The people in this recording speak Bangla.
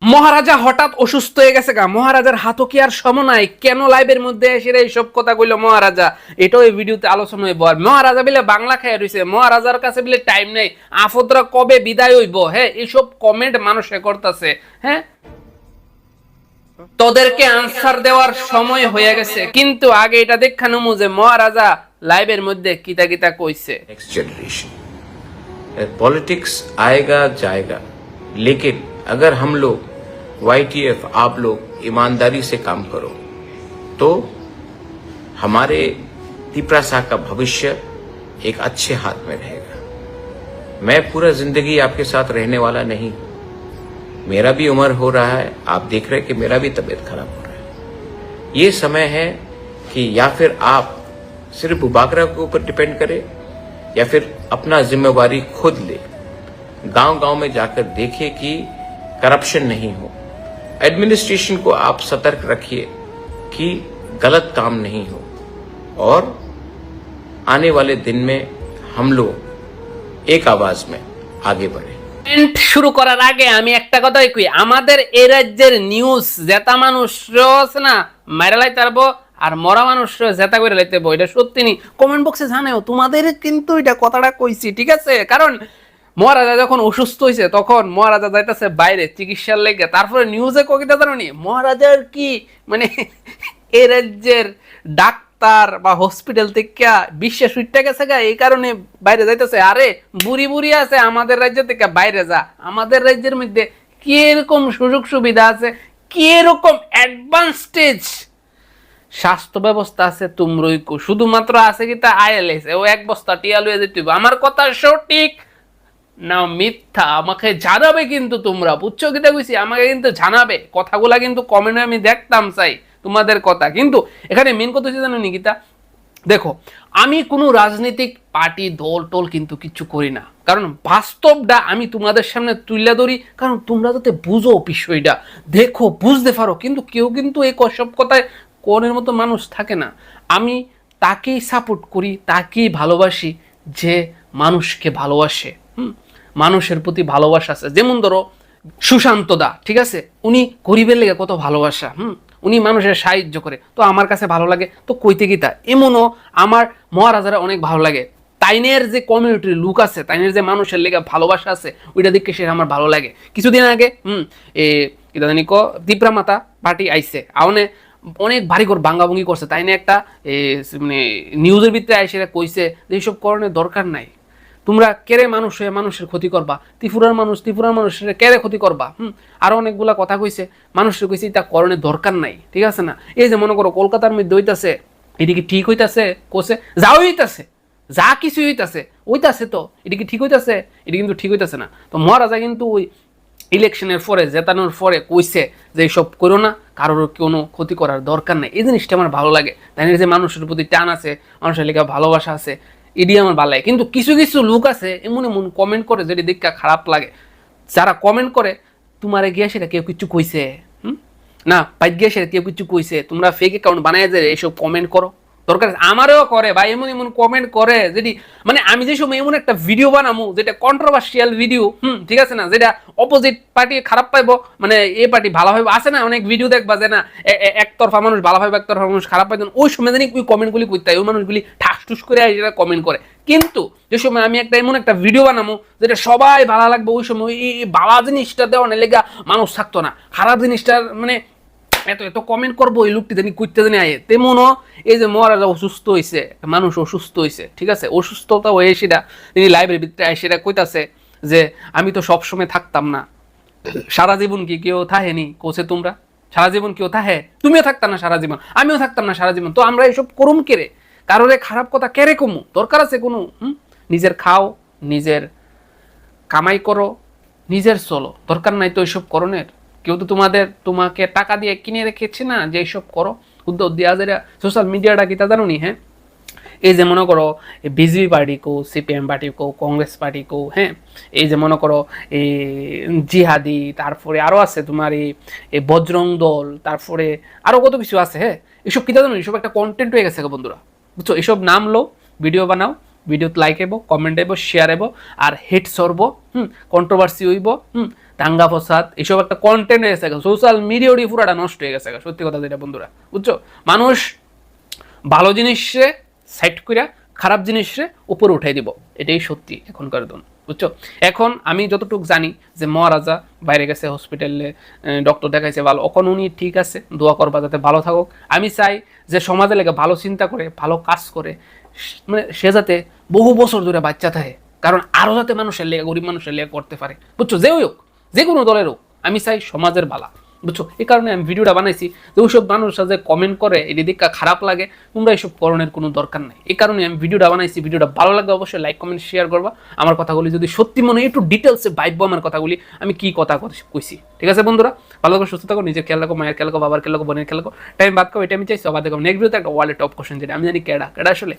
মহারাজা হঠাৎ অসুস্থ হয়ে গেছে গা। মহারাজার হাতও কি আর সম নাই? কেন লাইভের মধ্যে এসে এইসব কথা কইলো মহারাজা? এটাও এই ভিডিওতে আলোচনা হইব। আর মহারাজা বিলে বাংলা খাইয়া রইছে, মহারাজার কাছে বিলে টাইম নেই, আফদরা কবে বিদায় হইব? হ্যাঁ, এইসব কমেন্ট মানুষে করতেছে। হ্যাঁ, তোদেরকে আনসার দেওয়ার সময় হয়ে গেছে, কিন্তু আগে এটা দেখানো যে মহারাজা লাইভের মধ্যে কিতা কিতা কইছে। नेक्स्ट जनरेशन पॉलिटिक्स आएगा जाएगा, लेकिन अगर हम लोग YTF आप लोग ईमानदारी से काम करो तो हमारे तिपरासा का भविष्य एक अच्छे हाथ में रहेगा। मैं पूरा जिंदगी आपके साथ रहने वाला नहीं, मेरा भी उम्र हो रहा है, आप देख रहे हैं कि मेरा भी तबीयत खराब हो रहा है। ये समय है कि या फिर आप सिर्फ बुबागरा के ऊपर डिपेंड करें या फिर अपना जिम्मेवारी खुद ले, गांव-गांव में जाकर देखिए कि करप्शन नहीं हो, एडमिनिस्ट्रेशन को आप सतर्क रखिए कि गलत काम नहीं हो, और आने वाले दिन में हम लोग एक आवाज में आगे बढ़े। শুরু করার আগে আমি একটা কথাই কই, আমাদের এই রাজ্যের নিউজ জেতা মানুষ আছে না মাইরা লাইতে পারবো, আর মরা মানুষ জেতা করে লাইতে পারবো, এটা সত্যি নি। কমেন্ট বক্সে জানাও, তোমাদের কিন্তু এটা কথাটা কইছি, ঠিক আছে? কারণ মহারাজা যখন অসুস্থ হয়েছে তখন মহারাজা যাইতেছে বাইরে চিকিৎসার লেগে, তারপরে নিউজে কবিতা জানো নি মহারাজার কি মানে এই রাজ্যের ডাক্তার বা হসপিটাল থেকে বিশ্বাস উঠতে গেছে গা, এই কারণে বাইরে যাইতেছে। আরে বুড়ি বুড়ি আছে আমাদের রাজ্য থেকে বাইরে যা, আমাদের রাজ্যের মধ্যে কি এরকম সুযোগ সুবিধা আছে, কি এরকম অ্যাডভান্সটেজ স্বাস্থ্য ব্যবস্থা আছে, তোমরই কো শুধুমাত্র আছে কি তা আইএলএস ও এক বস্তা টিয়া লইয়া যেতে হবে। আমার কথা সঠিক না মিথ্যা আমাকে জানাবে, কিন্তু তোমরা বুঝছো কিটা কইছি, আমাকে কিন্তু জানাবে কথাগুলা, কিন্তু কমেন্টে আমি দেখতাম চাই তোমাদের কথা। কিন্তু এখানে মেন কথা হচ্ছে জানো নিকিতা, দেখো আমি কোনো রাজনৈতিক পার্টি দল টল কিন্তু কিছু করি না, কারণ বাস্তবটা আমি তোমাদের সামনে তুলে ধরি, কারণ তোমরা যাতে বুঝো বিষয়টা, দেখো বুঝতে পারো। কিন্তু কেউ কিন্তু এই সব কথায় কোনের মতো মানুষ থাকে না। আমি তাকেই সাপোর্ট করি, তাকেই ভালোবাসি যে মানুষকে ভালোবাসে, মানুষের প্রতি ভালোবাসা আছে। যেমন ধরো সুশান্ত দা, ঠিক আছে, উনি গরিবের লেগে কত ভালোবাসা, উনি মানুষের সাহায্য করে, তো আমার কাছে ভালো লাগে। তো কইতে কি তা, এমনও আমার মহারাজারা অনেক ভালো লাগে, তাইনের যে কমিউনিটির লুক আছে, তাইনের যে মানুষের লেগে ভালোবাসা আছে, ওইটা দেখে সে আমার ভালো লাগে। কিছুদিন আগে কি জানি দীপরা মাতা পার্টি আইছে, আউনে অনেক ভারী করে ভাঙ্গাভঙ্গি করছে, তাই না একটা মানে নিউজের ভিতরে আইসে কইছে যে এইসব করণের দরকার নাই, তোমরা কেড়ে মানুষ হয়ে মানুষের ক্ষতি করবা, ত্রিপুরার মানুষের কেড়ে ক্ষতি করবা। আরো অনেকগুলা কথা কইছে, মানুষের কইছে তা করণের দরকার নাই, ঠিক আছে না? এই যে মনে করো কলকাতার মধ্যে হইতাছে, এটা কি ঠিক হইতাছে? কোসে যা হইতাছে, যা কিছু হইতাছে তো এটা কি ঠিক হইতাছে? এটা কিন্তু ঠিক হইতাছে না। তো মহারাজা কিন্তু ওই ইলেকশনের পরে জেতানোর পরে কইছে যে এইসব করো না, কারোর কোনো ক্ষতি করার দরকার নেই। এই জিনিসটা আমার ভালো লাগে, তাই যে মানুষের প্রতি টান আছে, মানুষের লেগে ভালোবাসা আছে, এটি আমার ভালো লাগে। কিন্তু কিছু কিছু লোক আছে এমন এমন কমেন্ট করে যেটি দেখা খারাপ লাগে। যারা কমেন্ট করে তোমারে গিয়ে সেটা কেউ কিছু কইছে না, পাই গিয়ে সেটা কেউ কিছু কইছে, তোমরা ফেক অ্যাকাউন্ট বানায় যে এইসব কমেন্ট করো, দরকার আমারও করে ভাই, এমন এমন কমেন্ট করে যেটি মানে আমি যে সময় এমন একটা ভিডিও বানাবো যেটা কন্ট্রোভার্সিয়াল ভিডিও, ঠিক আছে না, যেটা অপোজিট পার্টি খারাপ পাইবো, মানে এ পার্টি ভালো পাইবো, আছে না অনেক ভিডিও দেখবা যে না একতরফা মানুষ ভালো পাইবো, একতরফা মানুষ খারাপ পাইবেন, ওই সময় জানি ওই কমেন্টগুলি করতে হয়, ওই মানুষগুলি ঠাস করে সেটা কমেন্ট করে। কিন্তু যে সময় আমি একটা এমন একটা ভিডিও বানাবো যেটা সবাই ভালো লাগবে, ওই সময় এই ভালো জিনিসটা দেওয়া না লেগা মানুষ থাকতো না, খারাপ জিনিসটার মানে এত এত কমেন্ট করবো ওই লোকটি জানি করতে জানি আয়ে। তেমনও এই যে মহারাজা অসুস্থ হয়েছে, মানুষ অসুস্থ হয়েছে, ঠিক আছে, অসুস্থতা হয়ে সেটা তিনি লাইব্রেরির ভিতরে সেটা কইতাছে যে আমি তো সবসময় থাকতাম না, সারা জীবন কি কেউ থাহেনি কোসে, তোমরা সারা জীবন কেউ থাহে, তুমিও থাকতাম না সারা জীবন, আমিও থাকতাম না সারা জীবন, তো আমরা এইসব করুম কেড়ে, কারোরে খারাপ কথা কেড়ে কমু, দরকার আছে কোনো? নিজের খাও, নিজের কামাই করো, নিজের চলো, দরকার নাই তো এইসব করণের। কেউ তো তোমাকে টাকা দিয়ে কিনে রেখেছে না যে এইসব করো, উদ্যোগ দেওয়া যায়। সোশ্যাল মিডিয়াটা কি তা জানো নি? হ্যাঁ, এই যে মনে করো বিজেপি পার্টি কো, সিপিএম পার্টি কো, কংগ্রেস পার্টি কো, হ্যাঁ, এই যে মনে করো এই জিহাদি, তারপরে আরও আছে তোমার এই বজরং দল, তারপরে আরও কত কিছু আছে। হ্যাঁ, এসব কি তা জানো, এসব একটা কন্টেন্ট হয়ে গেছে বন্ধুরা, বুঝছো? এসব নাম লো, ভিডিও বানাও, ভিডিওতে লাইক আইব, কমেন্ট আইব, শেয়ার আইব, আর হেট সরব, কন্ট্রোভার্সি হইব, দাঙ্গা ফসাদ এসব একটা কন্টেন্ট হয়ে গেছে, সোশ্যাল মিডিয়ারই পুরাটা নষ্ট হয়ে গেছে, সত্যি কথা যেটা বন্ধুরা, বুঝছো? মানুষ ভালো জিনিসে সাইড কইরা খারাপ জিনিসে উপরে উঠাই দিব, এটাই সত্যি এখনকার দিন, বুঝছো? এখন আমি যতটুকু জানি যে মহারাজা বাইরে গেছে হসপিটালে, ডক্টর দেখাইছে ভালো, এখন উনি ঠিক আছে, দোয়া করবা যাতে ভালো থাকুক। আমি চাই যে সমাজে লেগে ভালো চিন্তা করে ভালো কাজ করে, মানে সে যাতে বহু বছর ধরে বাচ্চা থাকে, কারণ আরও যাতে মানুষের লেগে, গরিব মানুষের লেগে করতে পারে, বুঝছো? যে হোক, যে কোনো দলের হোক, আমি চাই সমাজের ভালা, বুঝছো? এই কারণে আমি ভিডিওটা বানাইছি যে ওইসব মানুষ যে কমেন্ট করে এটি দিকটা খারাপ লাগে, তোমরা এইসব করণের কোনো দরকার নাই। এই কারণে আমি ভিডিওটা বানাইছি। ভিডিওটা ভালো লাগলে অবশ্যই লাইক কমেন্ট শেয়ার করবা। আমার কথাগুলি যদি সত্যি মনে হয় একটু ডিটেলসে ভাইবো আমার কথাগুলি, আমি কি কথা কইছি, ঠিক আছে বন্ধুরা? ভালো থাকো, সুস্থ থাকো, নিজের খেয়াল রাখো, মায়ের খেয়াল রাখো, বাবার খেয়াল রাখো, বোনের খেয়াল রাখো, টাইম বাদ করো, এটা আমি চাইছি। আবার দেখো নেক্সট ভিডিওতে একটা ওয়ার্ল্ড টপ কোশ্চেন, যেটা আমি জানি কেডা আসলে